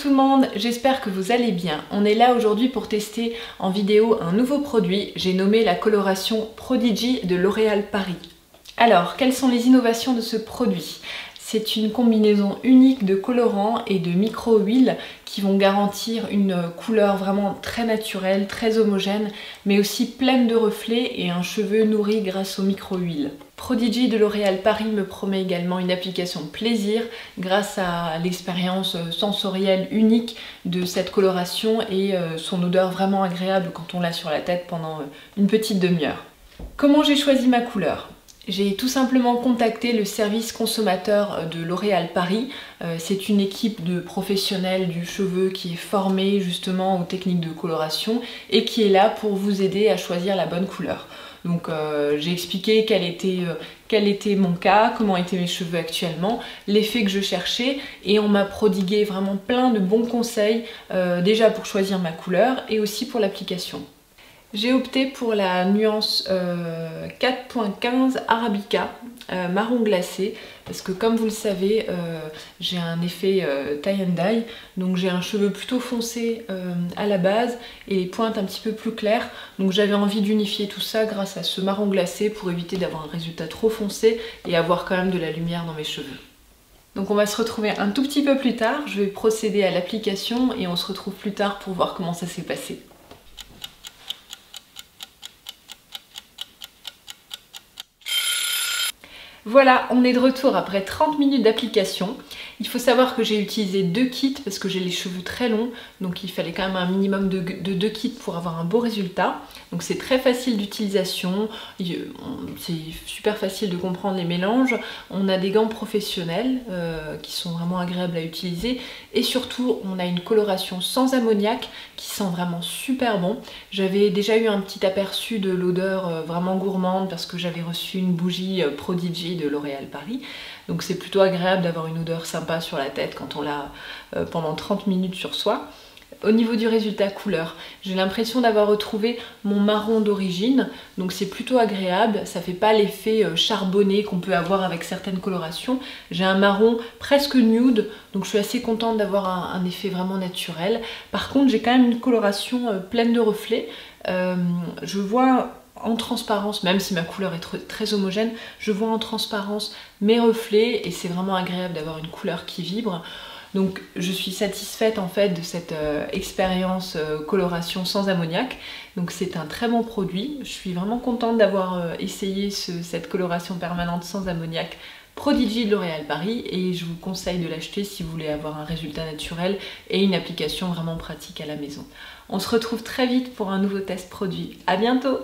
tout le monde, j'espère que vous allez bien. On est là aujourd'hui pour tester en vidéo un nouveau produit. J'ai nommé la coloration Prodigy de L'Oréal Paris. Alors, quelles sont les innovations de ce produit? C'est une combinaison unique de colorants et de micro-huiles qui vont garantir une couleur vraiment très naturelle, très homogène, mais aussi pleine de reflets et un cheveu nourri grâce aux micro-huiles. Prodigy de L'Oréal Paris me promet également une application plaisir grâce à l'expérience sensorielle unique de cette coloration et son odeur vraiment agréable quand on l'a sur la tête pendant une petite demi-heure. Comment j'ai choisi ma couleur? J'ai tout simplement contacté le service consommateur de L'Oréal Paris. C'est une équipe de professionnels du cheveu qui est formée justement aux techniques de coloration et qui est là pour vous aider à choisir la bonne couleur. Donc j'ai expliqué quel était mon cas, comment étaient mes cheveux actuellement, l'effet que je cherchais et on m'a prodigué vraiment plein de bons conseils déjà pour choisir ma couleur et aussi pour l'application. J'ai opté pour la nuance 4.15 Arabica, marron glacé, parce que comme vous le savez, j'ai un effet tie and dye, donc j'ai un cheveu plutôt foncé à la base et les pointes un petit peu plus claires, donc j'avais envie d'unifier tout ça grâce à ce marron glacé pour éviter d'avoir un résultat trop foncé et avoir quand même de la lumière dans mes cheveux. Donc on va se retrouver un tout petit peu plus tard, je vais procéder à l'application et on se retrouve plus tard pour voir comment ça s'est passé. Voilà, on est de retour après 30 minutes d'application. Il faut savoir que j'ai utilisé 2 kits parce que j'ai les cheveux très longs, donc il fallait quand même un minimum de 2 kits pour avoir un beau résultat. Donc c'est très facile d'utilisation, c'est super facile de comprendre les mélanges. On a des gants professionnels qui sont vraiment agréables à utiliser et surtout on a une coloration sans ammoniac qui sent vraiment super bon. J'avais déjà eu un petit aperçu de l'odeur vraiment gourmande parce que j'avais reçu une bougie Prodigy de L'Oréal Paris. Donc c'est plutôt agréable d'avoir une odeur sympa sur la tête quand on l'a pendant 30 minutes sur soi. Au niveau du résultat couleur, j'ai l'impression d'avoir retrouvé mon marron d'origine, donc c'est plutôt agréable, ça fait pas l'effet charbonné qu'on peut avoir avec certaines colorations. J'ai un marron presque nude, donc je suis assez contente d'avoir un effet vraiment naturel. Par contre j'ai quand même une coloration pleine de reflets, je vois en transparence, même si ma couleur est très homogène, je vois en transparence mes reflets et c'est vraiment agréable d'avoir une couleur qui vibre. Donc je suis satisfaite en fait de cette expérience coloration sans ammoniac. Donc c'est un très bon produit. Je suis vraiment contente d'avoir essayé cette coloration permanente sans ammoniac Prodigy de L'Oréal Paris et je vous conseille de l'acheter si vous voulez avoir un résultat naturel et une application vraiment pratique à la maison. On se retrouve très vite pour un nouveau test produit. À bientôt!